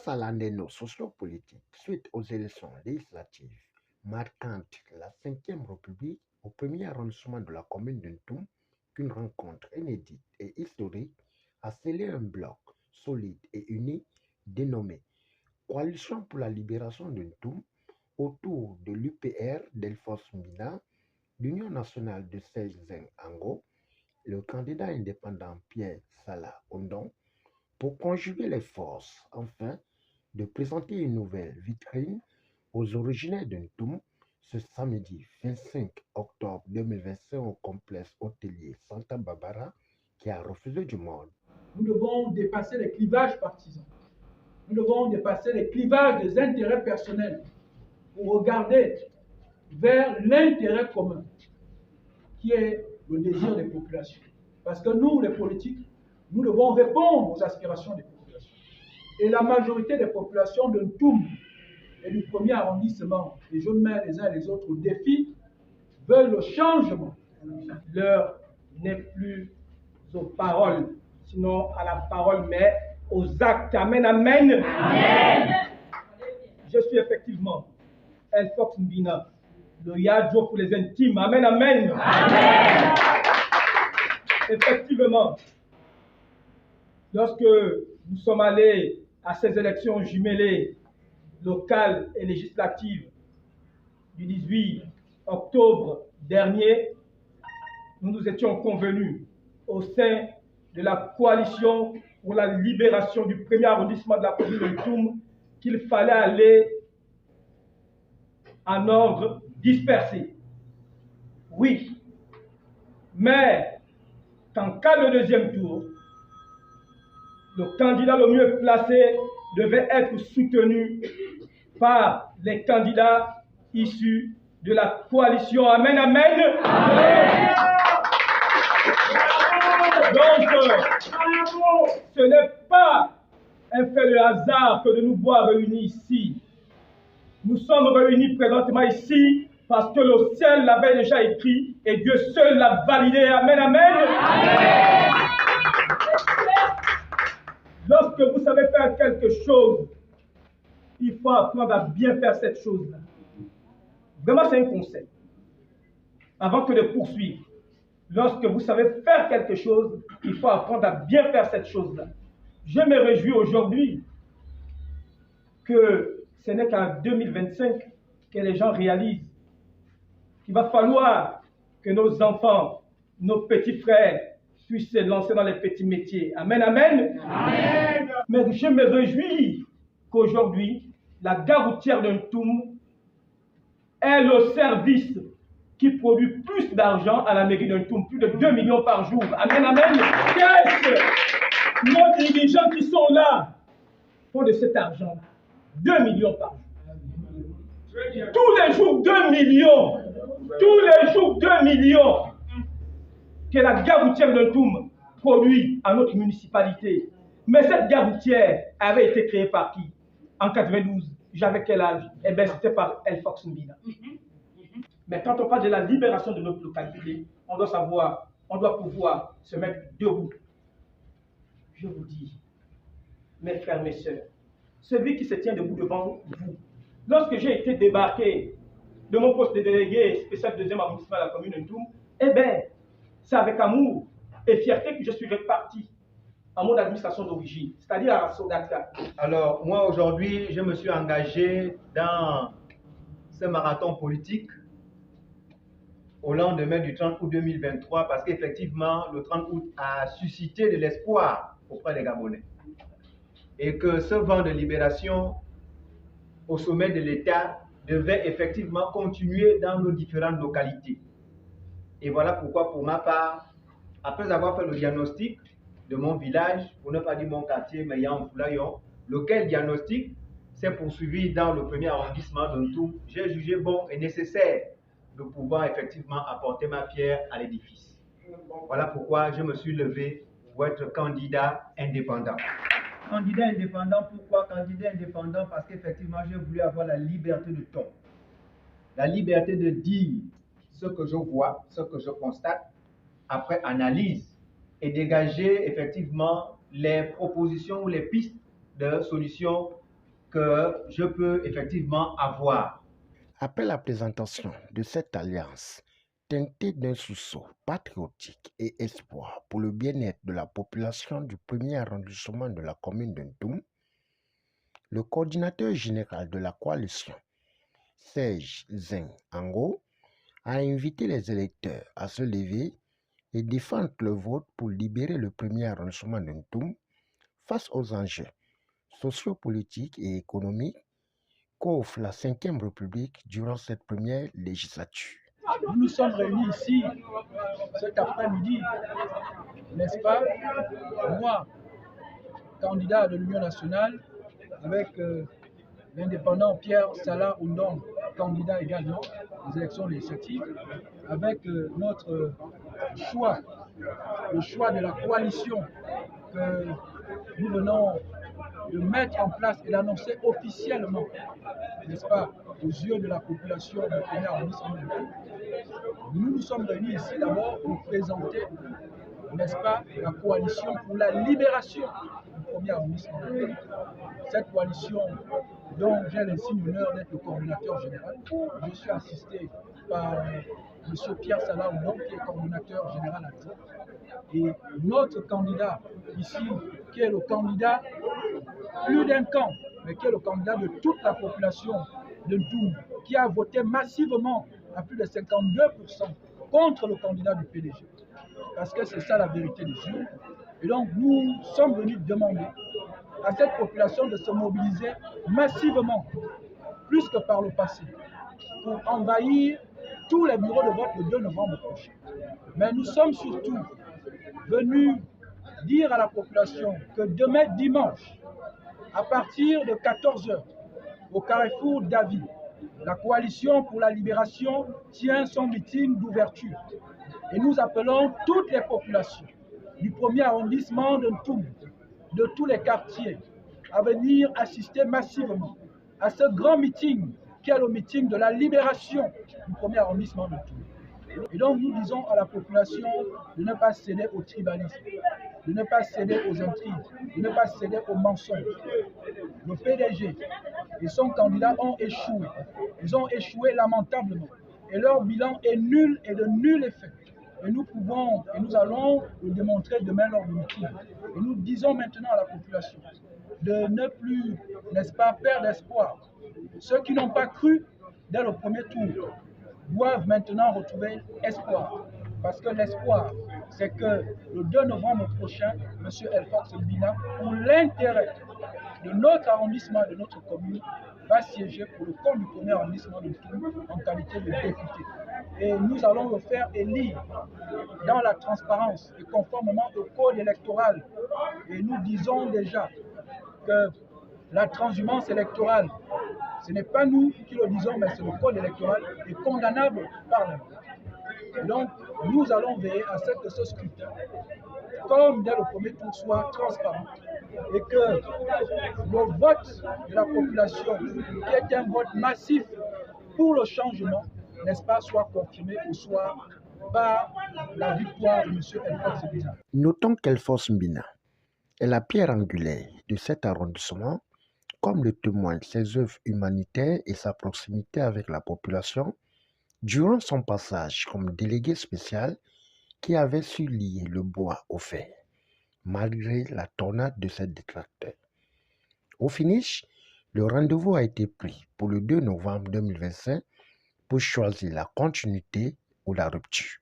Face à l'annéno sociopolitique suite aux élections législatives marquantes la 5e République au premier arrondissement de la commune de Ntoum, qu'une rencontre inédite et historique a scellé un bloc solide et uni dénommé Coalition pour la libération de Ntoum autour de l'UPR d'Elfos Mbina, l'Union nationale de Selzeng Ango, le candidat indépendant Pierre Salah Ondon, pour conjuguer les forces, afin de présenter une nouvelle vitrine aux originaires de Ntoum ce samedi 25 octobre 2025 au complexe hôtelier Santa Barbara qui a refusé du monde. Nous devons dépasser les clivages partisans. Nous devons dépasser les clivages des intérêts personnels pour regarder vers l'intérêt commun qui est le désir des populations. Parce que nous, les politiques, nous devons répondre aux aspirations des populations. Et la majorité des populations de Ntoum et du premier arrondissement, et je mets les uns et les autres au défi, veulent le changement. L'heure n'est plus aux paroles, sinon à la parole, mais aux actes. Amen, amen. Amen. Je suis effectivement Elfos Mbina, le Yadjo pour les intimes. Amen, amen. Amen. Effectivement, lorsque nous sommes allés à ces élections jumelées locales et législatives du 18 octobre dernier, nous nous étions convenus au sein de la coalition pour la libération du premier arrondissement de la commune de Ntoum qu'il fallait aller en ordre dispersé. Oui, mais qu'en cas de deuxième tour, le candidat le mieux placé devait être soutenu par les candidats issus de la coalition. Amen, amen. Amen. Donc, ce n'est pas un fait de hasard que de nous voir réunis ici. Nous sommes réunis présentement ici parce que le ciel l'avait déjà écrit et Dieu seul l'a validé. Amen, amen. Amen. Lorsque vous savez faire quelque chose, il faut apprendre à bien faire cette chose-là. Vraiment, c'est un conseil. Avant que de poursuivre, lorsque vous savez faire quelque chose, il faut apprendre à bien faire cette chose-là. Je me réjouis aujourd'hui que ce n'est qu'en 2025 que les gens réalisent qu'il va falloir que nos enfants, nos petits frères puissent se lancer dans les petits métiers. Amen, amen. Amen. Mais je me réjouis qu'aujourd'hui, la gare routière de Ntoum est le service qui produit plus d'argent à la mairie de Ntoum, plus de 2 millions par jour. Amen, amen. Qu'est-ce que nos dirigeants qui sont là font de cet argent-là? 2 millions par jour. Tous les jours, 2 millions. Tous les jours, 2 millions que la gare routière de Ntoum produit à notre municipalité. Mais cette gare routière avait été créée par qui? En 92. J'avais quel âge? Eh bien, c'était par Elfos Mbina. Mais quand on parle de la libération de notre localité, on doit savoir, on doit pouvoir se mettre debout. Je vous dis, mes frères, mes sœurs, celui qui se tient debout devant vous, lorsque j'ai été débarqué de mon poste de délégué spécial 2e arrondissement de la commune de Ntoum, eh bien, c'est avec amour et fierté que je suis reparti à mon administration d'origine, c'est-à-dire à Sodaka. Alors, moi aujourd'hui, je me suis engagé dans ce marathon politique au lendemain du 30 août 2023 parce qu'effectivement, le 30 août a suscité de l'espoir auprès des Gabonais. Et que ce vent de libération au sommet de l'État devait effectivement continuer dans nos différentes localités. Et voilà pourquoi, pour ma part, après avoir fait le diagnostic de mon village, pour ne pas dire mon quartier, mais Yanfoulayon, lequel diagnostic s'est poursuivi dans le premier arrondissement de Ntoum, j'ai jugé bon et nécessaire de pouvoir effectivement apporter ma pierre à l'édifice. Voilà pourquoi je me suis levé pour être candidat indépendant. Candidat indépendant, pourquoi candidat indépendant? Parce qu'effectivement, j'ai voulu avoir la liberté de ton. La liberté de dire ce que je vois, ce que je constate, après analyse, et dégager effectivement les propositions ou les pistes de solutions que je peux effectivement avoir. Après la présentation de cette alliance, teintée d'un sursaut patriotique et espoir pour le bien-être de la population du premier arrondissement de la commune de Ntoum, le coordinateur général de la coalition, Serge Zeng Ango, a invité les électeurs à se lever et défendre le vote pour libérer le premier arrondissement de Ntoum face aux enjeux sociopolitiques et économiques qu'offre la Ve République durant cette première législature. Nous nous sommes réunis ici cet après-midi, n'est-ce pas? Moi, candidat de l'Union nationale, avec l'indépendant Pierre Salah Oundong, candidat également aux élections législatives, avec notre choix, le choix de la coalition que nous venons de mettre en place et d'annoncer officiellement, n'est-ce pas, aux yeux de la population du premier arrondissement de Ntoum. Nous nous sommes réunis ici d'abord pour présenter, n'est-ce pas, la coalition pour la libération du premier arrondissement de Ntoum. Cette coalition dont j'ai l'insigne honneur d'être le coordinateur général. Je suis assisté par M. Pierre Salah Oundong, qui est coordinateur général adjoint. Et notre candidat ici, qui est le candidat plus d'un camp, mais qui est le candidat de toute la population de Ntoum, qui a voté massivement à plus de 52% contre le candidat du PDG. Parce que c'est ça la vérité des urnes. Et donc nous sommes venus demander à cette population de se mobiliser massivement, plus que par le passé, pour envahir tous les bureaux de vote le 2 novembre prochain. Mais nous sommes surtout venus dire à la population que demain dimanche, à partir de 14h, au carrefour d'Avis, la coalition pour la libération tient son meeting d'ouverture. Et nous appelons toutes les populations du premier arrondissement de Ntoum, de tous les quartiers, à venir assister massivement à ce grand meeting qui est le meeting de la libération du premier arrondissement de Ntoum. Et donc nous disons à la population de ne pas céder au tribalisme, de ne pas céder aux intrigues, de ne pas céder aux mensonges. Le PDG et son candidat ont échoué. Ils ont échoué lamentablement. Et leur bilan est nul et de nul effet. Et nous pouvons, et nous allons le démontrer demain lors du meeting. Et nous disons maintenant à la population de ne plus, n'est-ce pas, perdre espoir. Ceux qui n'ont pas cru dès le premier tour doivent maintenant retrouver espoir. Parce que l'espoir, c'est que le 2 novembre prochain, M. Elfox Mbina, pour l'intérêt de notre arrondissement, de notre commune, va siéger pour le compte du premier arrondissement de Ntoum en qualité de député. Et nous allons le faire élire dans la transparence et conformément au code électoral. Et nous disons déjà que la transhumance électorale, ce n'est pas nous qui le disons, mais c'est le code électoral, est condamnable par la loi. Donc, nous allons veiller à ce que ce scrutin, comme dès le premier tour, soit transparent et que le vote de la population, qui est un vote massif pour le changement, n'est-ce pas, soit confirmé ou soit par la victoire de M. Elfox Mbina. Notons qu'Elfox Mbina est la pierre angulaire de cet arrondissement, comme le témoignent ses œuvres humanitaires et sa proximité avec la population durant son passage comme délégué spécial qui avait su lier le bois au fer, malgré la tornade de ses détracteurs. Au finish, le rendez-vous a été pris pour le 2 novembre 2025 pour choisir la continuité ou la rupture.